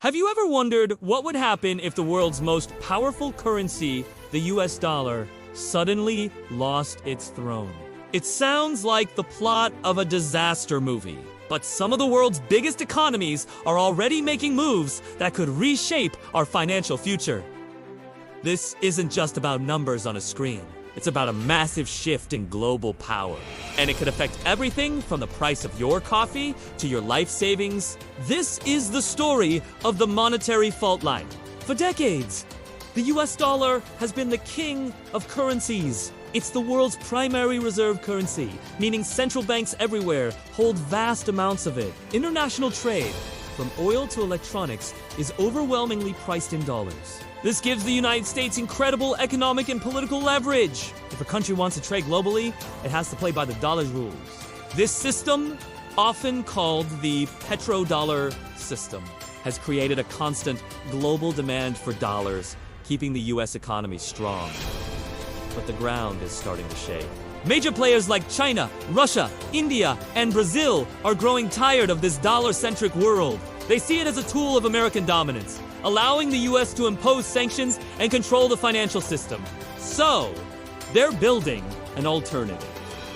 Have you ever wondered what would happen if the world's most powerful currency, the US dollar, suddenly lost its throne? It sounds like the plot of a disaster movie, but some of the world's biggest economies are already making moves that could reshape our financial future. This isn't just about numbers on a screen. It's about a massive shift in global power. And it could affect everything from the price of your coffee to your life savings. This is the story of the monetary fault line. For decades, the US dollar has been the king of currencies. It's the world's primary reserve currency, meaning central banks everywhere hold vast amounts of it. International trade, from oil to electronics, is overwhelmingly priced in dollars. This gives the United States incredible economic and political leverage. If a country wants to trade globally, it has to play by the dollar's rules. This system, often called the petrodollar system, has created a constant global demand for dollars, keeping the US economy strong. But the ground is starting to shake. Major players like China, Russia, India, and Brazil are growing tired of this dollar-centric world. They see it as a tool of American dominance, allowing the US to impose sanctions and control the financial system. So, they're building an alternative.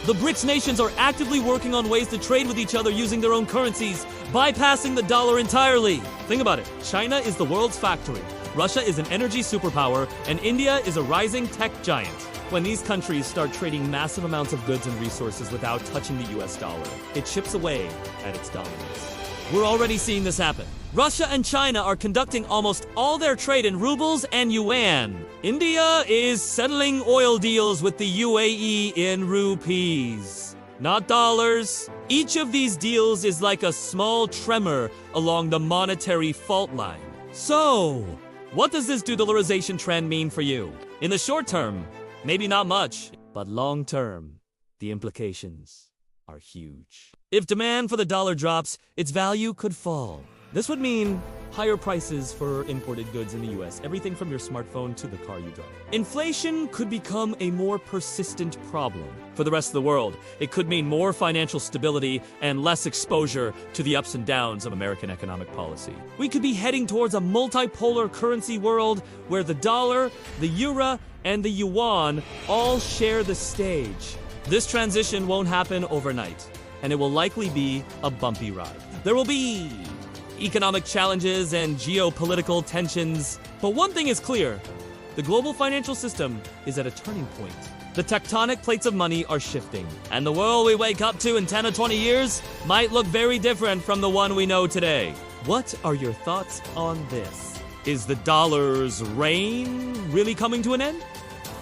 The BRICS nations are actively working on ways to trade with each other using their own currencies, bypassing the dollar entirely. Think about it. China is the world's factory. Russia is an energy superpower, and India is a rising tech giant. When these countries start trading massive amounts of goods and resources without touching the US dollar, it chips away at its dominance. We're already seeing this happen. Russia and China are conducting almost all their trade in rubles and yuan. India is settling oil deals with the UAE in rupees, not dollars. Each of these deals is like a small tremor along the monetary fault line. So, what does this de-dollarization trend mean for you? In the short term, maybe not much, but long term, the implications are huge. If demand for the dollar drops, its value could fall. This would mean higher prices for imported goods in the US, everything from your smartphone to the car you drive. Inflation could become a more persistent problem. For the rest of the world, it could mean more financial stability and less exposure to the ups and downs of American economic policy. We could be heading towards a multipolar currency world where the dollar, the euro, and the yuan all share the stage. This transition won't happen overnight, and it will likely be a bumpy ride. There will be economic challenges and geopolitical tensions. But one thing is clear, the global financial system is at a turning point. The tectonic plates of money are shifting, and the world we wake up to in 10 or 20 years might look very different from the one we know today. What are your thoughts on this? Is the dollar's reign really coming to an end?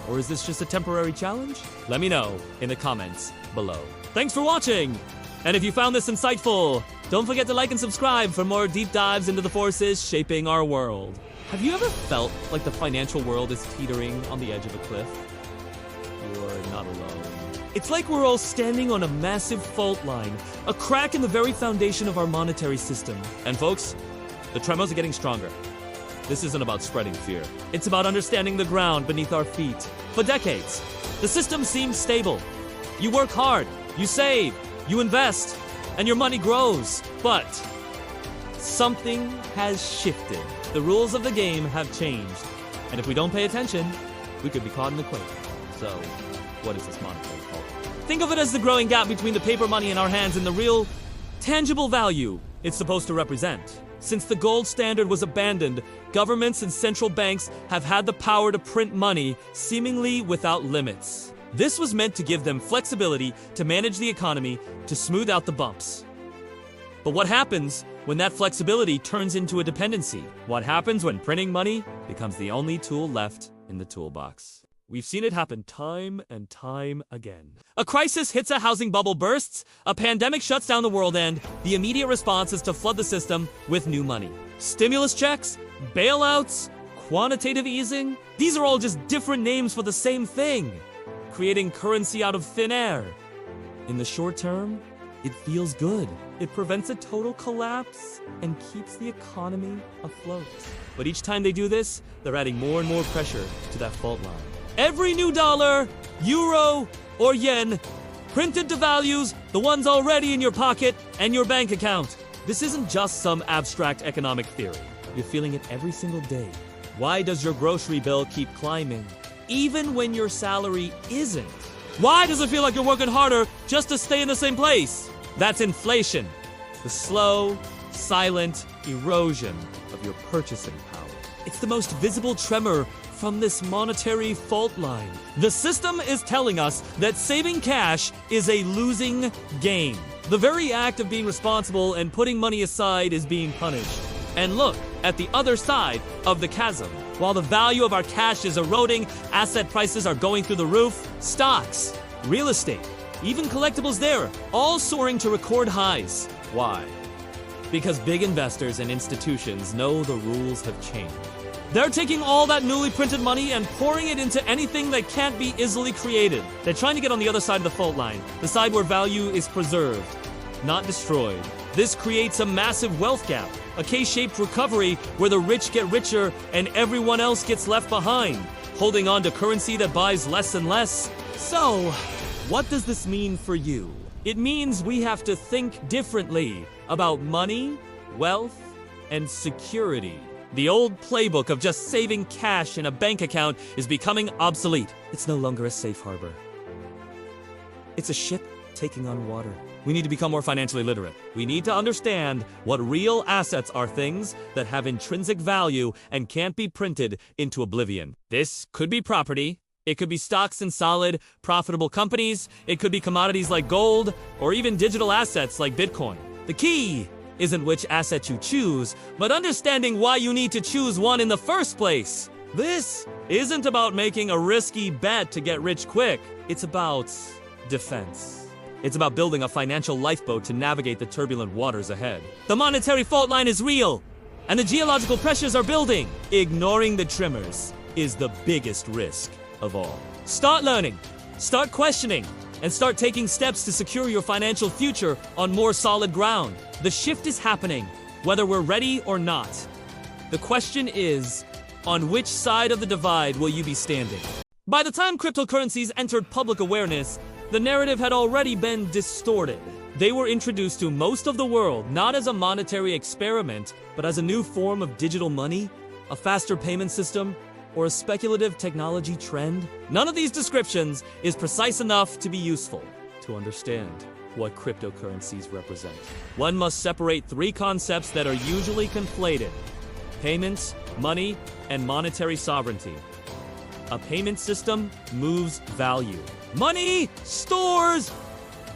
Or is this just a temporary challenge? Let me know in the comments below. Thanks for watching! And if you found this insightful, don't forget to like and subscribe for more deep dives into the forces shaping our world. Have you ever felt like the financial world is teetering on the edge of a cliff? You're not alone. It's like we're all standing on a massive fault line, a crack in the very foundation of our monetary system. And folks, the tremors are getting stronger. This isn't about spreading fear. It's about understanding the ground beneath our feet. For decades, the system seemed stable. You work hard, you save, you invest, and your money grows. But something has shifted. The rules of the game have changed. And if we don't pay attention, we could be caught in the quake. So, what is this monetary fault? Think of it as the growing gap between the paper money in our hands and the real, tangible value it's supposed to represent. Since the gold standard was abandoned, governments and central banks have had the power to print money seemingly without limits. This was meant to give them flexibility to manage the economy, to smooth out the bumps. But what happens when that flexibility turns into a dependency? What happens when printing money becomes the only tool left in the toolbox? We've seen it happen time and time again. A crisis hits, a housing bubble bursts, a pandemic shuts down the world, and the immediate response is to flood the system with new money. Stimulus checks, bailouts, quantitative easing, these are all just different names for the same thing. Creating currency out of thin air. In the short term, it feels good. It prevents a total collapse and keeps the economy afloat. But each time they do this, they're adding more and more pressure to that fault line. Every new dollar, euro, or yen printed devalues the ones already in your pocket and your bank account. This isn't just some abstract economic theory. You're feeling it every single day. Why does your grocery bill keep climbing, even when your salary isn't? Why does it feel like you're working harder just to stay in the same place? That's inflation, the slow, silent erosion of your purchasing power. It's the most visible tremor from this monetary fault line. The system is telling us that saving cash is a losing game. The very act of being responsible and putting money aside is being punished. And look at the other side of the chasm. While the value of our cash is eroding, asset prices are going through the roof, stocks, real estate, even collectibles there, all soaring to record highs. Why? Because big investors and institutions know the rules have changed. They're taking all that newly printed money and pouring it into anything that can't be easily created. They're trying to get on the other side of the fault line, the side where value is preserved, not destroyed. This creates a massive wealth gap, a K-shaped recovery where the rich get richer and everyone else gets left behind, holding on to currency that buys less and less. So, what does this mean for you? It means we have to think differently about money, wealth, and security. The old playbook of just saving cash in a bank account is becoming obsolete. It's no longer a safe harbor. It's a ship taking on water. We need to become more financially literate. We need to understand what real assets are, things that have intrinsic value and can't be printed into oblivion. This could be property. It could be stocks in solid, profitable companies. It could be commodities like gold, or even digital assets like Bitcoin. The key isn't which asset you choose, but understanding why you need to choose one in the first place. This isn't about making a risky bet to get rich quick. It's about defense. It's about building a financial lifeboat to navigate the turbulent waters ahead. The monetary fault line is real, and the geological pressures are building. Ignoring the tremors is the biggest risk of all. Start learning, start questioning, and start taking steps to secure your financial future on more solid ground. The shift is happening, whether we're ready or not. The question is, on which side of the divide will you be standing? By the time cryptocurrencies entered public awareness, the narrative had already been distorted. They were introduced to most of the world not as a monetary experiment, but as a new form of digital money, a faster payment system, or a speculative technology trend. None of these descriptions is precise enough to be useful to understand what cryptocurrencies represent. One must separate three concepts that are usually conflated: payments, money, and monetary sovereignty. A payment system moves value. Money stores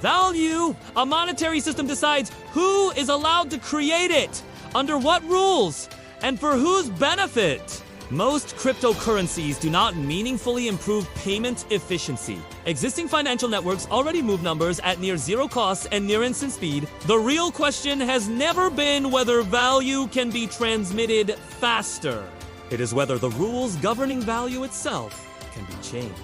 value. A monetary system decides who is allowed to create it, under what rules, and for whose benefit. Most cryptocurrencies do not meaningfully improve payment efficiency. Existing financial networks already move numbers at near zero cost and near instant speed. The real question has never been whether value can be transmitted faster. It is whether the rules governing value itself can be changed.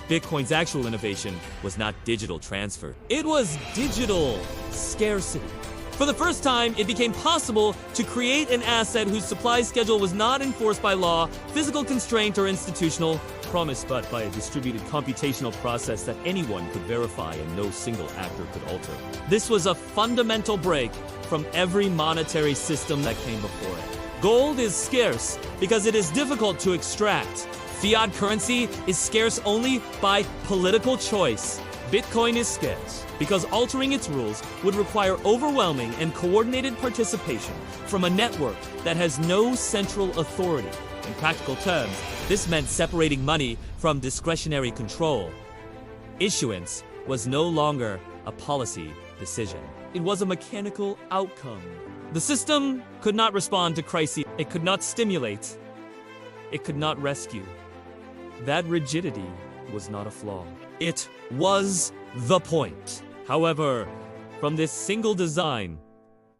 Bitcoin's actual innovation was not digital transfer. It was digital scarcity. For the first time, it became possible to create an asset whose supply schedule was not enforced by law, physical constraint, or institutional promise, but by a distributed computational process that anyone could verify and no single actor could alter. This was a fundamental break from every monetary system that came before it. Gold is scarce because it is difficult to extract. Fiat currency is scarce only by political choice. Bitcoin is scarce because altering its rules would require overwhelming and coordinated participation from a network that has no central authority. In practical terms, this meant separating money from discretionary control. Issuance was no longer a policy decision. It was a mechanical outcome. The system could not respond to crises. It could not stimulate. It could not rescue. That rigidity was not a flaw. It was the point. However, from this single design,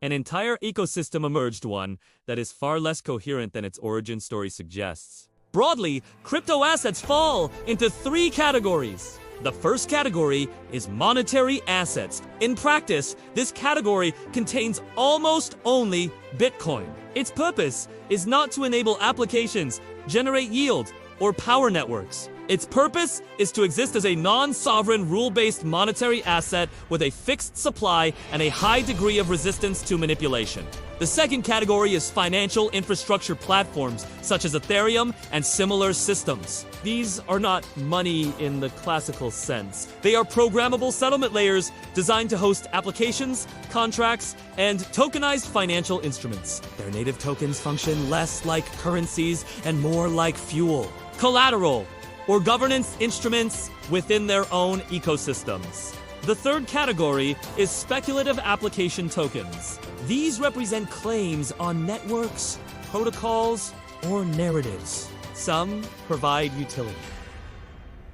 an entire ecosystem emerged, one that is far less coherent than its origin story suggests. Broadly, crypto assets fall into three categories. The first category is monetary assets. In practice, this category contains almost only Bitcoin. Its purpose is not to enable applications, generate yield, or power networks. Its purpose is to exist as a non-sovereign, rule-based monetary asset with a fixed supply and a high degree of resistance to manipulation. The second category is financial infrastructure platforms, such as Ethereum and similar systems. These are not money in the classical sense. They are programmable settlement layers designed to host applications, contracts, and tokenized financial instruments. Their native tokens function less like currencies and more like fuel, collateral, or governance instruments within their own ecosystems. The third category is speculative application tokens. These represent claims on networks, protocols, or narratives. Some provide utility.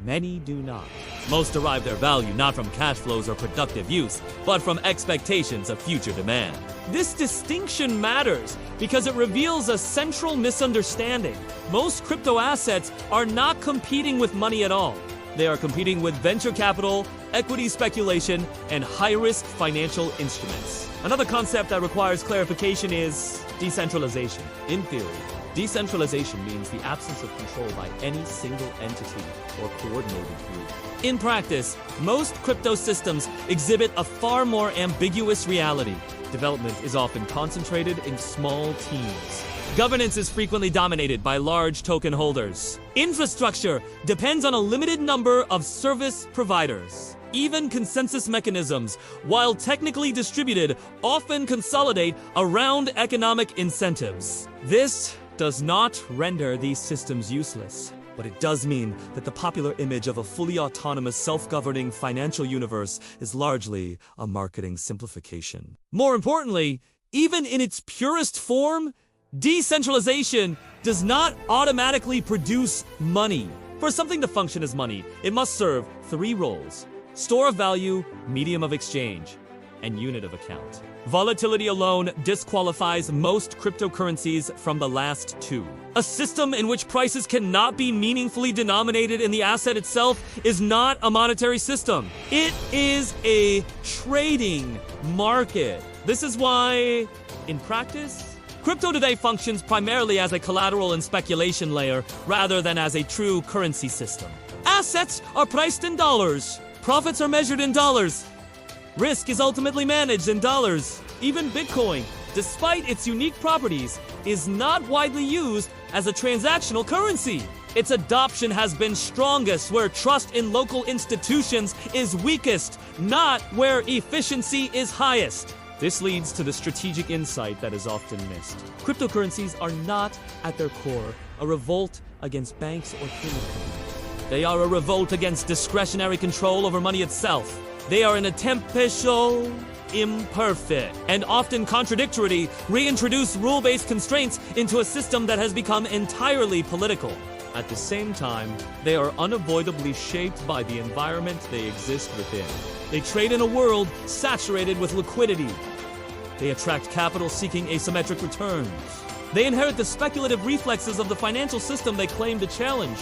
Many do not. Most derive their value not from cash flows or productive use, but from expectations of future demand. This distinction matters because it reveals a central misunderstanding. Most crypto assets are not competing with money at all. They are competing with venture capital, equity speculation, and high-risk financial instruments. Another concept that requires clarification is decentralization. In theory, decentralization means the absence of control by any single entity or coordinated group. In practice, most crypto systems exhibit a far more ambiguous reality. Development is often concentrated in small teams. Governance is frequently dominated by large token holders. Infrastructure depends on a limited number of service providers. Even consensus mechanisms, while technically distributed, often consolidate around economic incentives. This does not render these systems useless, but it does mean that the popular image of a fully autonomous, self-governing financial universe is largely a marketing simplification. More importantly, even in its purest form, decentralization does not automatically produce money. For something to function as money, it must serve three roles: store of value, medium of exchange, and unit of account. Volatility alone disqualifies most cryptocurrencies from the last two. A system in which prices cannot be meaningfully denominated in the asset itself is not a monetary system. It is a trading market. This is why, in practice, crypto today functions primarily as a collateral and speculation layer rather than as a true currency system. Assets are priced in dollars. Profits are measured in dollars. Risk is ultimately managed in dollars. Even Bitcoin, despite its unique properties, is not widely used as a transactional currency. Its adoption has been strongest where trust in local institutions is weakest, not where efficiency is highest. This leads to the strategic insight that is often missed. Cryptocurrencies are not, at their core, a revolt against banks or payment companies. They are a revolt against discretionary control over money itself. They are an attempt to show imperfect and often contradictory, reintroduce rule-based constraints into a system that has become entirely political. At the same time, they are unavoidably shaped by the environment they exist within. They trade in a world saturated with liquidity. They attract capital seeking asymmetric returns. They inherit the speculative reflexes of the financial system they claim to challenge.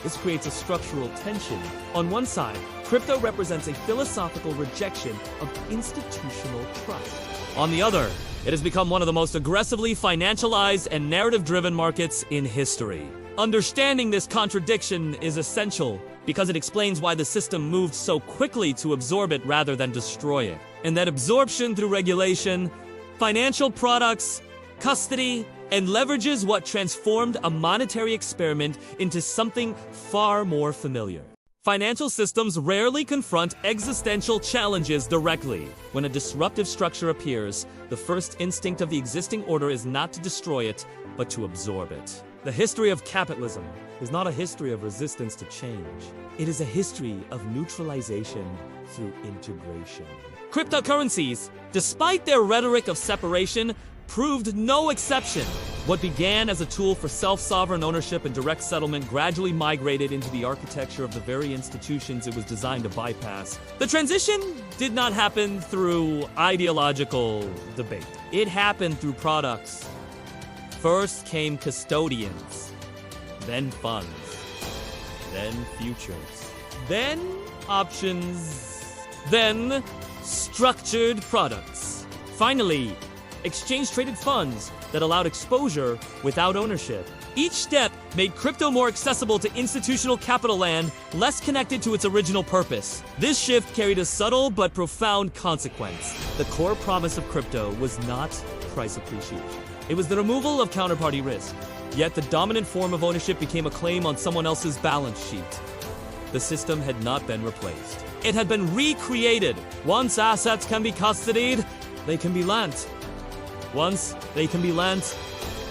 This creates a structural tension. On one side, crypto represents a philosophical rejection of institutional trust. On the other, it has become one of the most aggressively financialized and narrative-driven markets in history. Understanding this contradiction is essential because it explains why the system moved so quickly to absorb it rather than destroy it. And that absorption through regulation, financial products, custody, and leverages what transformed a monetary experiment into something far more familiar. Financial systems rarely confront existential challenges directly. When a disruptive structure appears, the first instinct of the existing order is not to destroy it, but to absorb it. The history of capitalism is not a history of resistance to change. It is a history of neutralization through integration. Cryptocurrencies, despite their rhetoric of separation, proved no exception. What began as a tool for self-sovereign ownership and direct settlement gradually migrated into the architecture of the very institutions it was designed to bypass. The transition did not happen through ideological debate. It happened through products. First came custodians, then funds, then futures, then options, then structured products. Finally, exchange-traded funds that allowed exposure without ownership. Each step made crypto more accessible to institutional capital land, less connected to its original purpose. This shift carried a subtle but profound consequence. The core promise of crypto was not price appreciation. It was the removal of counterparty risk. Yet the dominant form of ownership became a claim on someone else's balance sheet. The system had not been replaced. It had been recreated. Once assets can be custodied, they can be lent. Once they can be lent,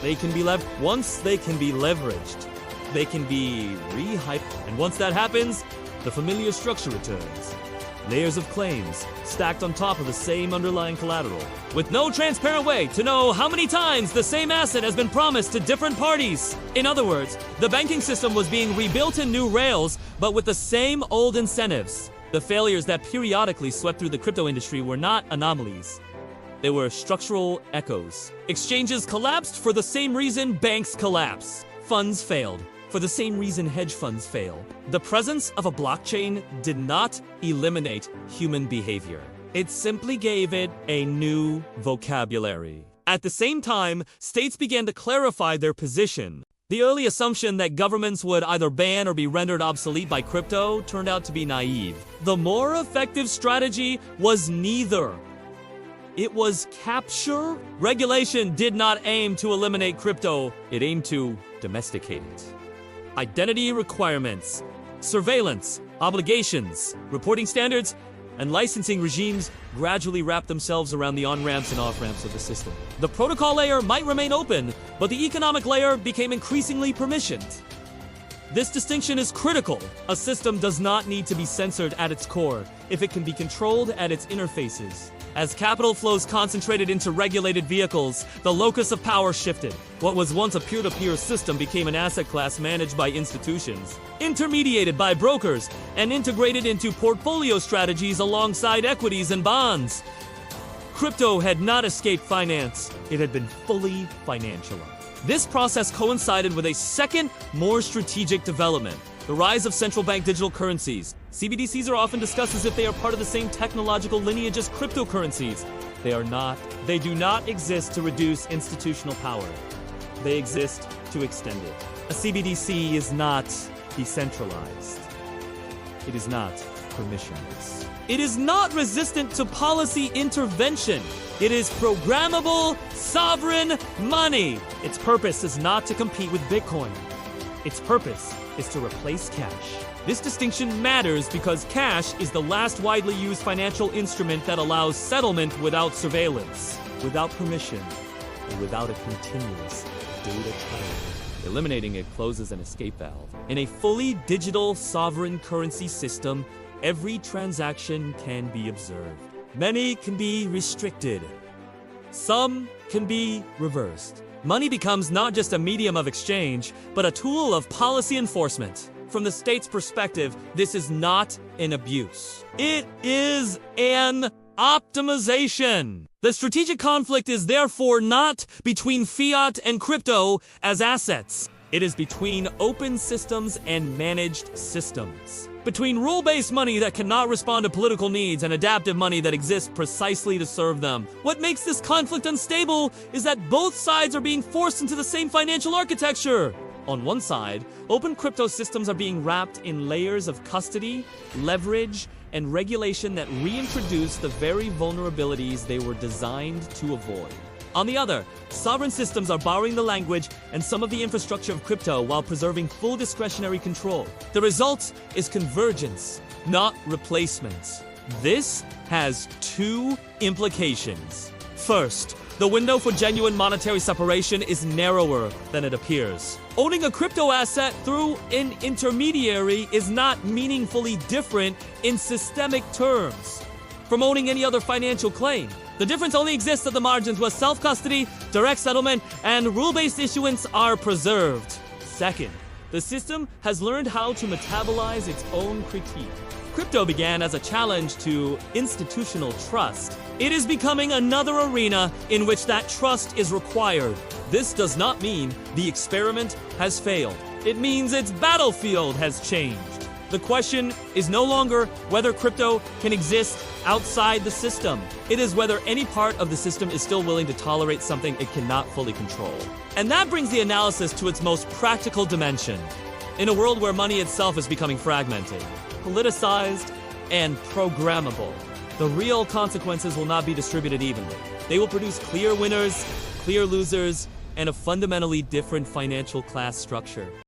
they can be once they can be leveraged, they can be rehyped. And once that happens, the familiar structure returns. Layers of claims stacked on top of the same underlying collateral, with no transparent way to know how many times the same asset has been promised to different parties. In other words, the banking system was being rebuilt in new rails, but with the same old incentives. The failures that periodically swept through the crypto industry were not anomalies. They were structural echoes. Exchanges collapsed for the same reason banks collapse. Funds failed for the same reason hedge funds fail. The presence of a blockchain did not eliminate human behavior. It simply gave it a new vocabulary. At the same time, states began to clarify their position. The early assumption that governments would either ban or be rendered obsolete by crypto turned out to be naive. The more effective strategy was neither. It was capture. Regulation did not aim to eliminate crypto. It aimed to domesticate it. Identity requirements, surveillance, obligations, reporting standards, and licensing regimes gradually wrap themselves around the on-ramps and off-ramps of the system. The protocol layer might remain open, but the economic layer became increasingly permissioned. This distinction is critical. A system does not need to be censored at its core if it can be controlled at its interfaces. As capital flows concentrated into regulated vehicles, the locus of power shifted. What was once a peer-to-peer system became an asset class managed by institutions, intermediated by brokers, and integrated into portfolio strategies alongside equities and bonds. Crypto had not escaped finance. It had been fully financialized. This process coincided with a second, more strategic development: the rise of central bank digital currencies. CBDCs are often discussed as if they are part of the same technological lineage as cryptocurrencies. They are not. They do not exist to reduce institutional power. They exist to extend it. A CBDC is not decentralized. It is not permissionless. It is not resistant to policy intervention. It is programmable, sovereign money. Its purpose is not to compete with Bitcoin. Its purpose is to replace cash. This distinction matters because cash is the last widely used financial instrument that allows settlement without surveillance, without permission, and without a continuous data trail. Eliminating it closes an escape valve. In a fully digital sovereign currency system, every transaction can be observed. Many can be restricted. Some can be reversed. Money becomes not just a medium of exchange, but a tool of policy enforcement. From the state's perspective, this is not an abuse. It is an optimization. The strategic conflict is therefore not between fiat and crypto as assets. It is between open systems and managed systems. Between rule-based money that cannot respond to political needs and adaptive money that exists precisely to serve them. What makes this conflict unstable is that both sides are being forced into the same financial architecture. On one side, open crypto systems are being wrapped in layers of custody, leverage, and regulation that reintroduce the very vulnerabilities they were designed to avoid. On the other, sovereign systems are borrowing the language and some of the infrastructure of crypto while preserving full discretionary control. The result is convergence, not replacement. This has two implications. First, the window for genuine monetary separation is narrower than it appears. Owning a crypto asset through an intermediary is not meaningfully different in systemic terms from owning any other financial claim. The difference only exists at the margins where self-custody, direct settlement, and rule-based issuance are preserved. Second, the system has learned how to metabolize its own critique. Crypto began as a challenge to institutional trust. It is becoming another arena in which that trust is required. This does not mean the experiment has failed. It means its battlefield has changed. The question is no longer whether crypto can exist outside the system. It is whether any part of the system is still willing to tolerate something it cannot fully control. And that brings the analysis to its most practical dimension. In a world where money itself is becoming fragmented, politicized, and programmable, the real consequences will not be distributed evenly. They will produce clear winners, clear losers, and a fundamentally different financial class structure.